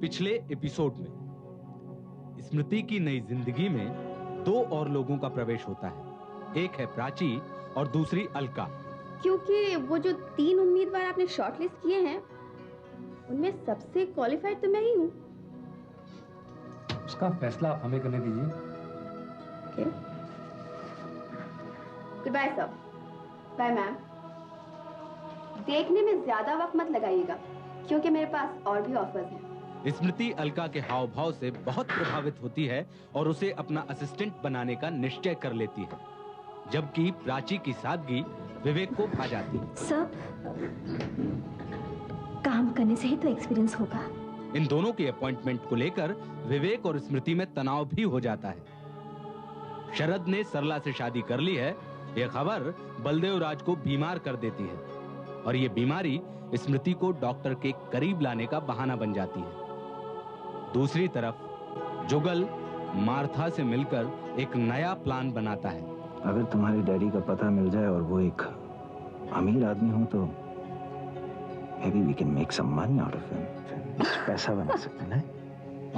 पिछले एपिसोड में स्मृति की नई जिंदगी में दो और लोगों का प्रवेश होता है। एक है प्राची और दूसरी अलका। क्योंकि वो जो 3 उम्मीदवार आपने शॉर्टलिस्ट किए हैं उनमें सबसे क्वालिफाइड तो मैं ही हूँ। उसका फैसला आप हमें करने दीजिए। Okay, good bye sir. Bye ma'am. देखने में ज्यादा वक्त मत लगाइएगा क्योंकि मेरे पास और भी ऑफर्स हैं। स्मृति अलका के हाव भाव से बहुत प्रभावित होती है और उसे अपना असिस्टेंट बनाने का निश्चय कर लेती है, जबकि प्राची की सादगी विवेक को भा जाती है। सर, काम करने से ही तो एक्सपीरियंस होगा। इन दोनों के अपॉइंटमेंट को लेकर विवेक और स्मृति में तनाव भी हो जाता है। शरद ने सरला से शादी कर ली है, यह खबर बलदेव राज को बीमार कर देती है और ये बीमारी स्मृति को डॉक्टर के करीब लाने का बहाना बन जाती है। दूसरी तरफ जुगल मार्था से मिलकर एक नया प्लान बनाता है। अगर तुम्हारे डैडी का पता मिल जाए और वो एक अमीर आदमी हो तो maybe we can make some money out of him. कुछ पैसा बना सकते हैं ना?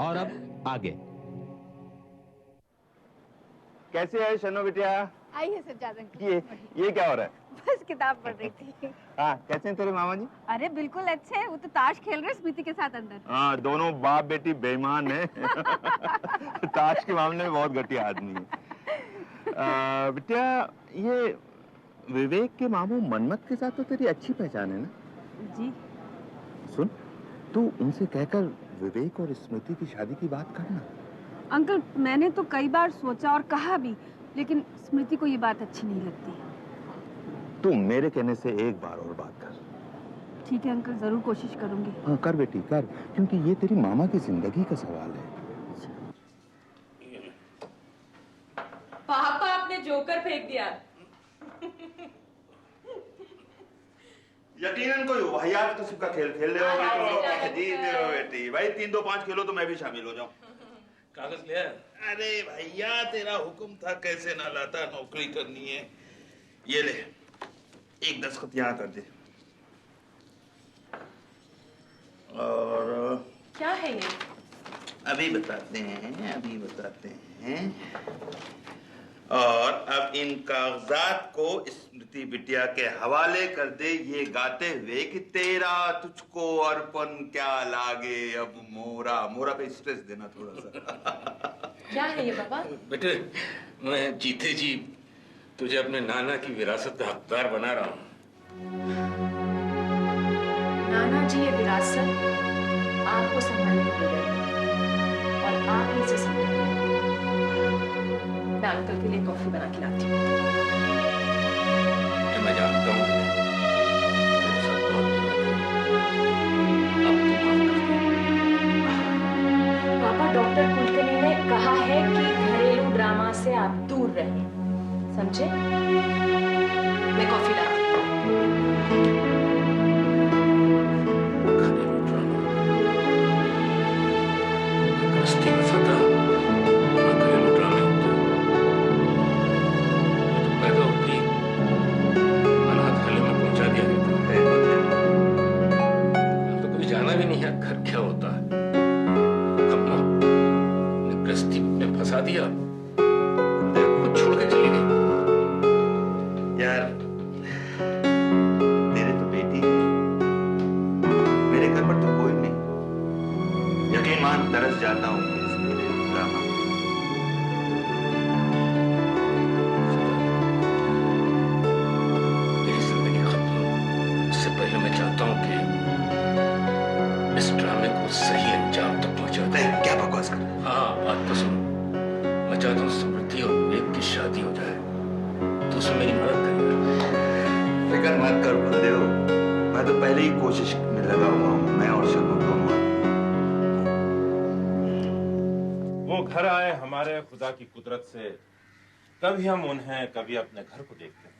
और अब आगे। कैसे है शनो बिटिया? आई है सज्जाद अंकल। ये क्या हो रहा है? बस किताब पढ़ रही थी। हाँ, कैसे हैं तेरे मामा जी? अरे बिल्कुल अच्छे हैं, वो तो ताश खेल रहे स्मृति के साथ अंदर। हाँ, दोनों बाप बेटी बेईमान हैं। ताश के मामले में बहुत घटिया आदमी है। बिटिया, ये विवेक के मामू मनमत के साथ तो तेरी अच्छी पहचान है ना? जी। सुन, तू उनसे कहकर विवेक और स्मृति की शादी की बात करना। अंकल, मैंने तो कई बार सोचा और कहा भी, लेकिन स्मृति को ये बात अच्छी नहीं लगती। तू मेरे कहने से एक बार और बात कर। ठीक है अंकल, जरूर कोशिश करूंगी। हाँ कर बेटी कर, क्योंकि ये तेरी मामा की जिंदगी का सवाल है। पापा, आपने जोकर फेंक दिया। यकीनन कोई वाहियात किस्म का खेल खेल रहे हो तुम लोग। जीत रहे हो बेटी। भाई 3-2-5 खेलो तो मैं भी शामिल हो जाऊं। कागज ले आया? अरे भैया, तेरा हुक्म था, कैसे ना लाता, नौकरी करनी है। ये ले, एक दस्तखत यहाँ कर दे। और क्या है ये? अभी बताते हैं। और अब इन कागजात को स्मृति बिटिया के हवाले कर दे, ये गाते हुए कि तेरा तुझको अर्पण क्या लागे अब मोरा। मोरा पे स्ट्रेस देना थोड़ा सा। क्या है ये पापा? बेटे, मैं जीते जी तुझे अपने नाना की विरासत का हकदार बना रहा हूँ। नाना जी, ये विरासत आपको संभालने को दी गई और आप इसे संभालेंगे। मैं अंकल के लिए कॉफी बना के लाती हूँ। मैं जानता हूँ मेरे साथ बहुत बुरा किया। अब तो माफ कर दे। पापा, डॉक्टर कुलकर्णी ने कहा है कि घरेलू ड्रामा से आप दूर रहें, समझे? मैं कॉफी ला रही हूँ। घरेलू ड्रामा? गृहस्थी में फंसा घरेलू ड्रामे होते हैं। मैं तो पैदा होते ही अनाथालय में पहुंचा दिया गया था। अब तो कभी जाना भी नहीं है घर क्या होता है। गृहस्थी में फंसा दिया, खुद छोड़ के चली गई। यार, तेरे तो बेटी है, मेरे घर पर तो कोई नहीं। यकीन मान, तरस जाता हूँ इस घरेलू ड्रामा। मेरी जिंदगी खत्म हो इससे पहले मैं चाहता हूँ कि इस ड्रामे को सही अंजाम तक पहुंचा दे। क्या बकवास कर? हाँ, बात तो सुनो। मैं चाहता हूँ स्मृति और विवेक की शादी हो जाए, तो उसमें मेरी मदद करेगा। फिक्र मत कर बंदेओ, मैं तो पहले ही कोशिश में लगा हुआ हूँ। मैं और शनु दोनों। वो घर आए हमारे खुदा की कुदरत से, कभी हम उन्हें कभी अपने घर को देखते हैं।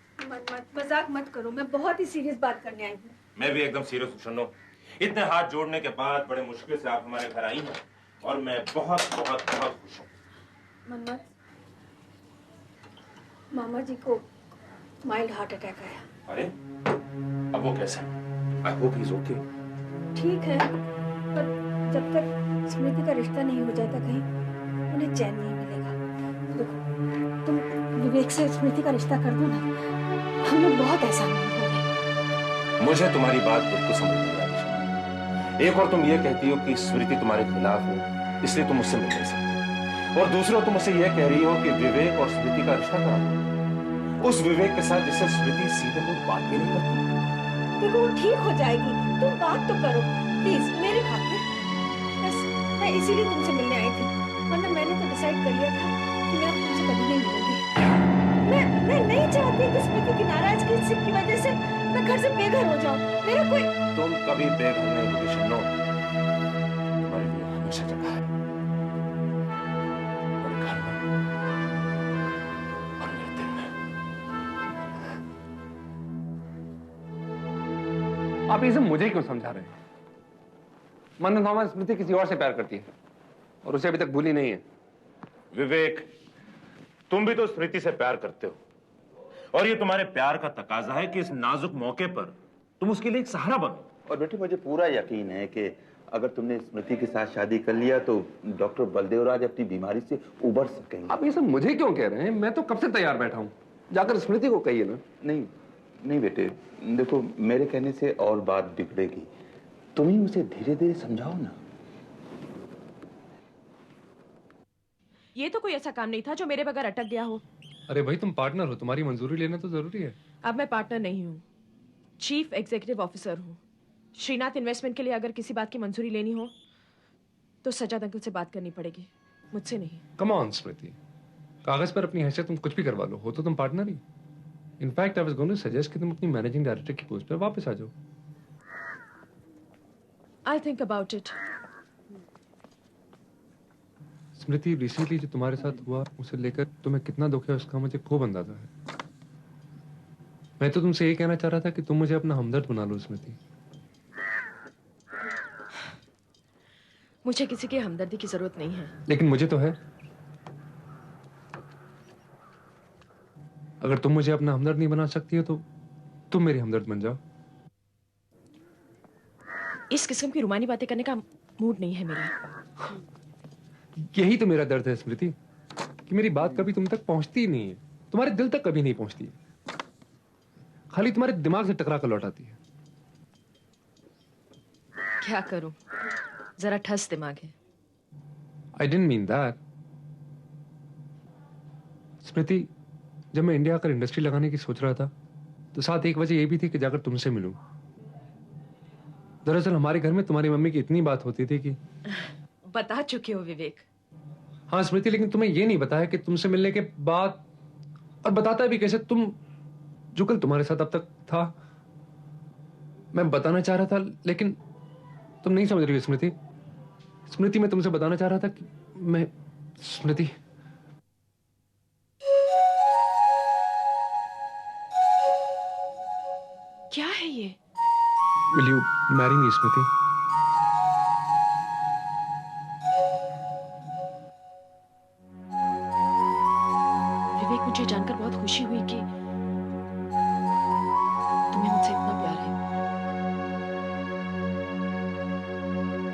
मजाक मत करो, मैं बहुत ही सीरियस बात करने आई हूँ। मैं भी एकदम सीरियस हूँ शनो। इतने हाथ जोड़ने के बाद बड़े मुश्किल से आप हमारे घर आई हैं और मैं बहुत बहुत बहुत खुश हूँ। मनमत, मामा जी को माइल्ड हार्ट अटैक आया। अरे, अब वो कैसे? I hope he is okay. ठीक है, पर जब तक स्मृति का रिश्ता नहीं हो जाता कहीं उन्हें चैन नहीं मिलेगा। देखो तुम विवेक से स्मृति का रिश्ता कर दो ना, हम लोग बहुत एहसान होंगे। मुझे तुम्हारी बात बिल्कुल समझ नहीं आ रही। एक और तुम ये कहती हो कि स्मृति तुम्हारे खिलाफ है, इसलिए तुम मुझसे मिल नहीं सकती, और दूसरा तुम मुझसे यह कह रही हो कि विवेक और स्मृति का रिश्ता करा दो, उस विवेक के साथ जिससे स्मृति सीधे मुंह बात भी नहीं करती। देखो वो ठीक हो जाएगी, तुम बात तो करो प्लीज मेरे खातिर। बस मैं इसीलिए तुमसे मिलने आई थी, वरना मैंने तो डिसाइड कर लिया था कि मैं अब तुमसे कभी नहीं मिलूंगी। मैं नहीं चाहती कि स्मृति की नाराजगी की वजह से मैं घर से बेघर हो जाऊं। मेरा कोई तुम कभी बेघर नहीं होगी शन्नो, तुम्हारे लिए हमेशा जगह है मेरे घर में और मेरे दिल में। आप ये सब मुझे क्यों समझा रहे हैं? मन थॉमस स्मृति किसी और से प्यार करती है और उसे अभी तक भूली नहीं है। विवेक, तुम भी तो स्मृति से प्यार करते हो, और ये तुम्हारे प्यार का तकाजा है कि इस नाजुक मौके पर तुम उसके लिए एक सहारा बनो। और बेटे मुझे पूरा यकीन है कि अगर तुमने स्मृति के साथ शादी कर लिया तो डॉक्टर बलदेवराज अपनी बीमारी से उबर सकेंगे। आप ये सब मुझे क्यों कह रहे हैं? मैं तो कब से तैयार बैठा हूं, जाकर स्मृति को कहिए ना। नहीं नहीं बेटे, देखो मेरे कहने से और बात बिगड़ेगी, तुम ही उसे धीरे धीरे समझाओ ना। ये तो कोई ऐसा काम नहीं था जो मेरे बगैर अटक गया हो। अरे भाई तुम पार्टनर हो, तुम्हारी मंजूरी लेना तो जरूरी है। अब मैं पार्टनर नहीं हूँ, चीफ एग्जीक्यूटिव ऑफिसर हूँ। श्रीनाथ इन्वेस्टमेंट के लिए अगर किसी बात की मंजूरी लेनी हो तो सज्जाद अंकल से बात करनी पड़ेगी, मुझसे नहीं। कम ऑन स्मृति, कागज पर अपनी हैसियत तुम कुछ भी करवा लो, हो तो तुम पार्टनर ही। In fact I was going to suggest कि तुम अपनी मैनेजिंग डायरेक्टर की पोस्ट पर वापस आ जाओ। I think about it. Smriti, recently जो तुम्हारे साथ हुआ उसे लेकर तुम्हें कितना दुख है उसका मुझे खूब अंदाजा है। मैं तो तुमसे ये कहना चाह रहा था कि तुम मुझे अपना हमदर्द बना लो स्मृति। मुझे किसी की हमदर्दी की जरूरत नहीं है। लेकिन मुझे तो है। अगर तुम मुझे अपना हमदर्द नहीं बना सकती हो तो तुम मेरी हमदर्द बन जाओ। इस किस्म की रुमानी बातें करने का मूड नहीं है मेरा। यही तो मेरा दर्द है स्मृति, कि मेरी बात कभी तुम तक पहुंचती ही नहीं है, तुम्हारे दिल तक कभी नहीं पहुंचती है, खाली तुम्हारे दिमाग से टकरा कर लौट आती है। क्या करूं, जरा ठस दिमाग है। आई डिडंट मीन दैट स्मृति। जब मैं इंडिया आकर इंडस्ट्री लगाने की सोच रहा था तो साथ एक वजह ये भी थी कि जाकर तुमसे मिलूं। दरअसल हमारे घर में तुम्हारी मम्मी की इतनी बात होती थी कि बता चुके हो विवेक। हाँ स्मृति, लेकिन तुम्हें ये नहीं बताया कि तुमसे मिलने के बाद, और बताता भी कैसे, तुम जो कल तुम्हारे साथ अब तक था मैं बताना चाह रहा था लेकिन तुम नहीं समझ रही हो स्मृति। स्मृति, मैं तुमसे बताना चाह रहा था कि मैं स्मृति क्या है ये? विल यू मैरी मी स्मृति? विवेक, मुझे जानकर बहुत खुशी हुई कि तुम्हें मुझसे इतना प्यार है।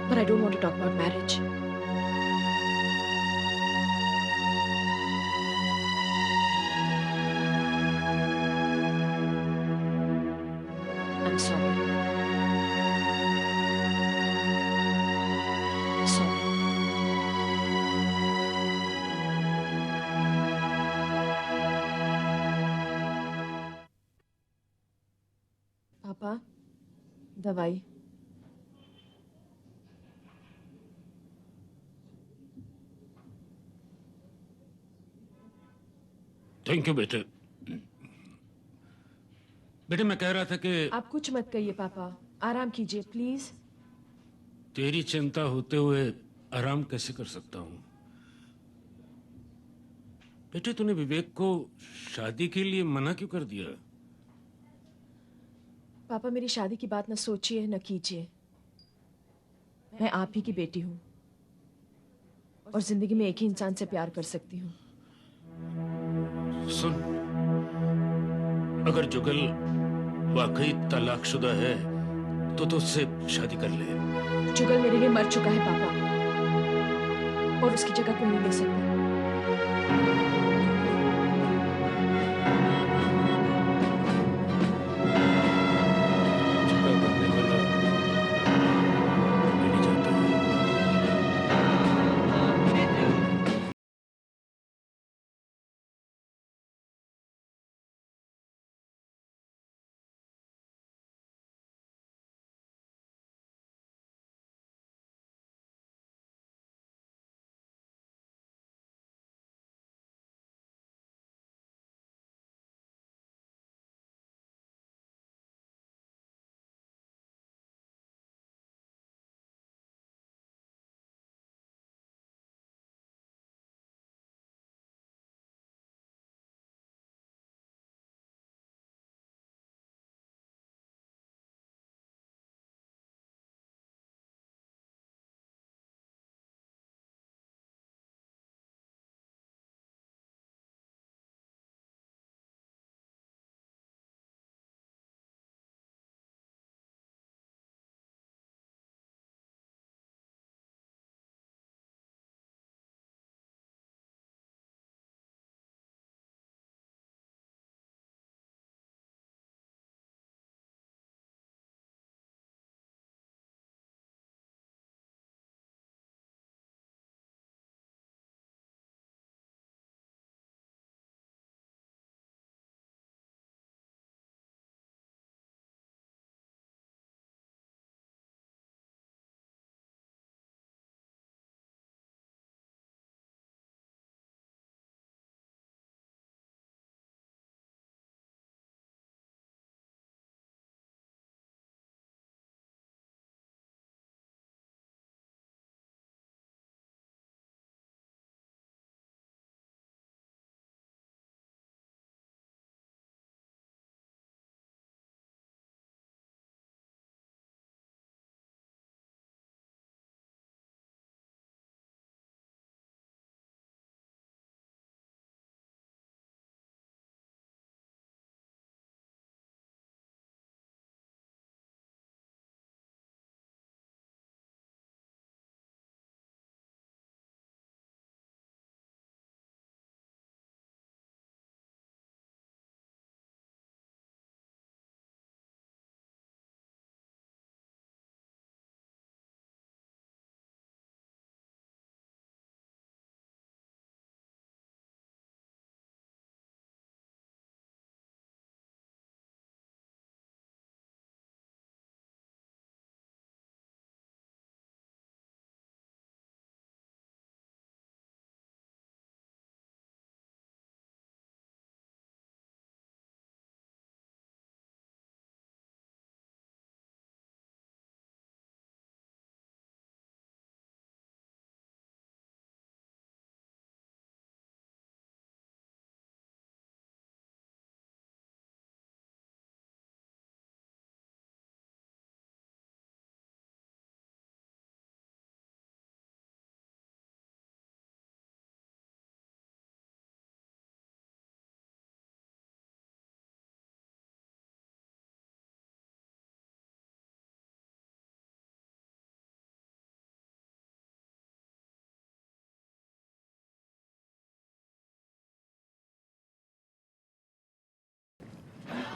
But I don't want to talk about marriage. I'm sorry. Sorry. पापा, दवाई। थैंक यू बेटे। बेटे मैं कह रहा था कि आप कुछ मत कहिए पापा, आराम कीजिए प्लीज। तेरी चिंता होते हुए आराम कैसे कर सकता हूं? बेटे तूने विवेक को शादी के लिए मना क्यों कर दिया? पापा, मेरी शादी की बात न सोचिए न कीजिए। मैं आप ही की बेटी हूं और जिंदगी में एक ही इंसान से प्यार कर सकती हूँ। सुन, अगर जुगल वाकई तलाकशुदा है तो उससे शादी कर ले। जुगल मेरे लिए मर चुका है पापा। और उसकी जगह कोई नहीं ले सकता।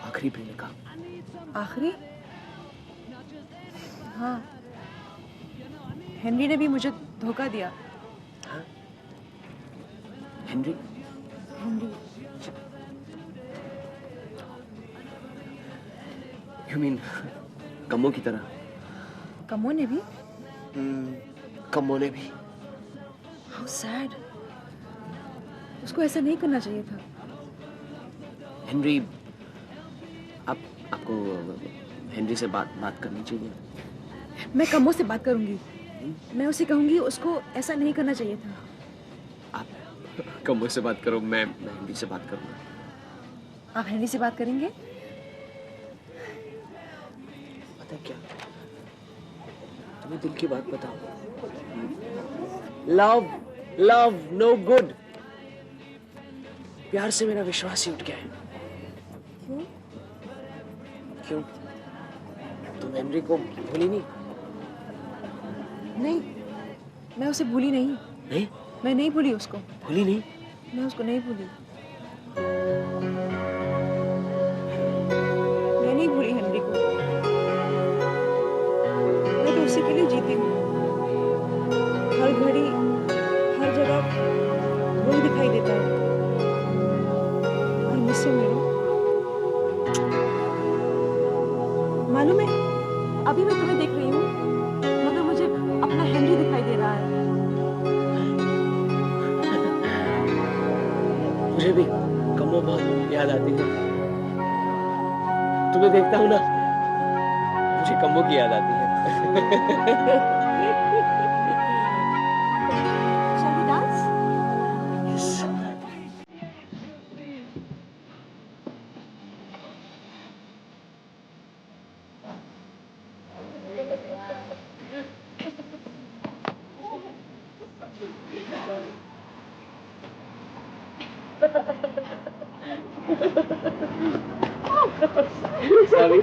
आखिरी प्रेमिका। आखिरी? हाँ, हेनरी ने भी मुझे धोखा दिया। हाँ? हेनरी? हेनरी। You mean कमो की तरह? कमो ने भी? कमो ने भी। How sad. उसको ऐसा नहीं करना चाहिए था। हेनरी, आपको हेनरी से बात करनी चाहिए। मैं कमो से बात करूंगी। मैं उसे कहूंगी उसको ऐसा नहीं करना चाहिए था। आप कमो से बात करो, मैं हेनरी से बात करूंगा। आप हेनरी से बात करेंगे? पता क्या, तुम्हें दिल की बात बताओ। Love no good. प्यार से मेरा विश्वास ही उठ गया है। क्यों? तुम हेनरी को भूली नहीं? नहीं, मैं उसे भूली नहीं। नहीं, मैं नहीं भूली उसको। भूली नहीं? मैं उसको नहीं भूली। मैं नहीं भूली हेनरी को। मैं तो उसी के लिए जीती हूँ। हर घड़ी हर जगह वही दिखाई देता है। आई मिस हिम, मालूम है अभी मैं तुम्हें देख रही हूँ मगर मुझे अपना हेनरी दिखाई दे रहा है। मुझे भी कमो बहुत याद आती है। तुम्हें देखता हूँ ना, मुझे कमो की याद आती है। Shall we dance? Yes. Sorry.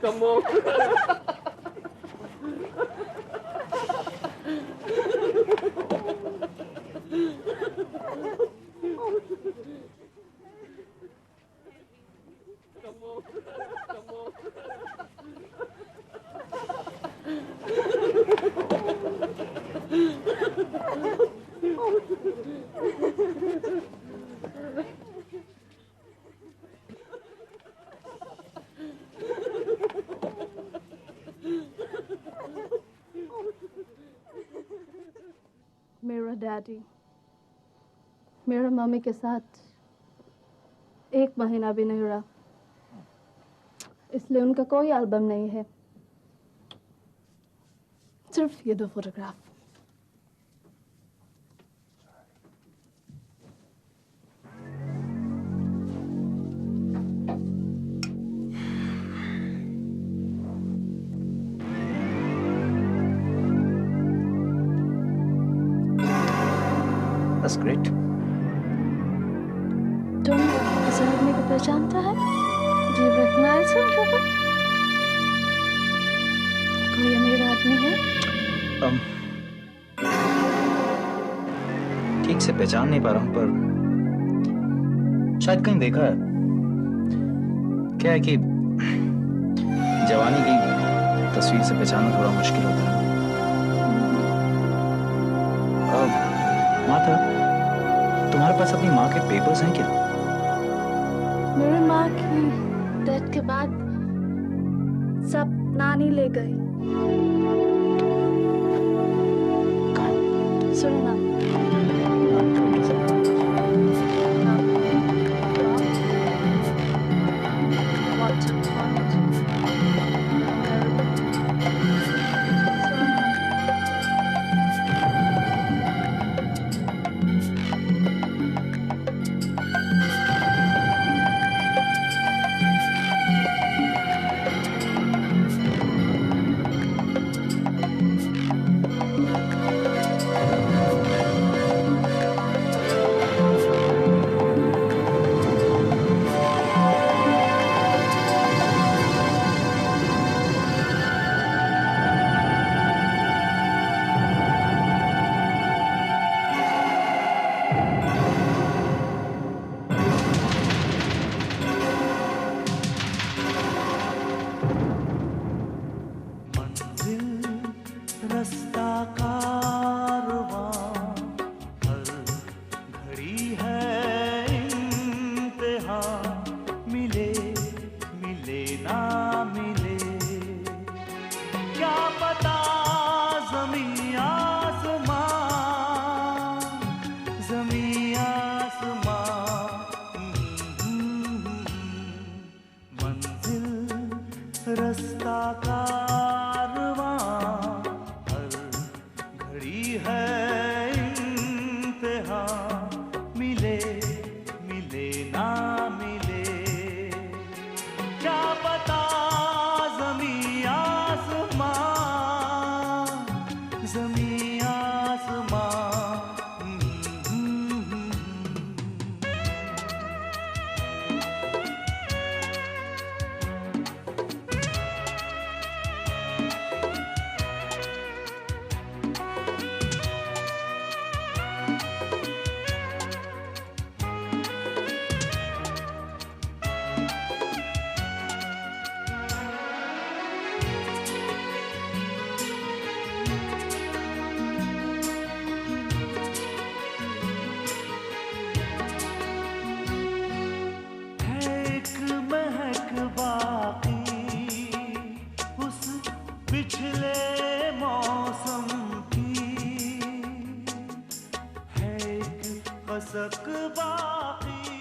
Come on. मेरा डैडी मेरा मम्मी के साथ 1 महीना भी नहीं रहा, इसलिए उनका कोई एल्बम नहीं है, सिर्फ ये 2 फोटोग्राफ। That's great. तुम इस आदमी को पहचानता है? Do you recognize him, Robert? कोई अमीर आदमी है? ठीक से पहचान नहीं पा रहा हूँ, पर शायद कहीं देखा है। क्या है कि जवानी की तस्वीर से पहचानना थोड़ा मुश्किल होता है। माता, तुम्हारे पास अपनी माँ के पेपर्स हैं क्या? मेरी माँ की डेथ के बाद सब नानी ले गई। सुनो ना। मसक बाकी